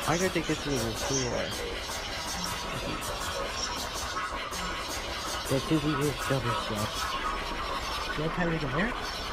I gotta get to the floor. Let's do this double step. What time is it there?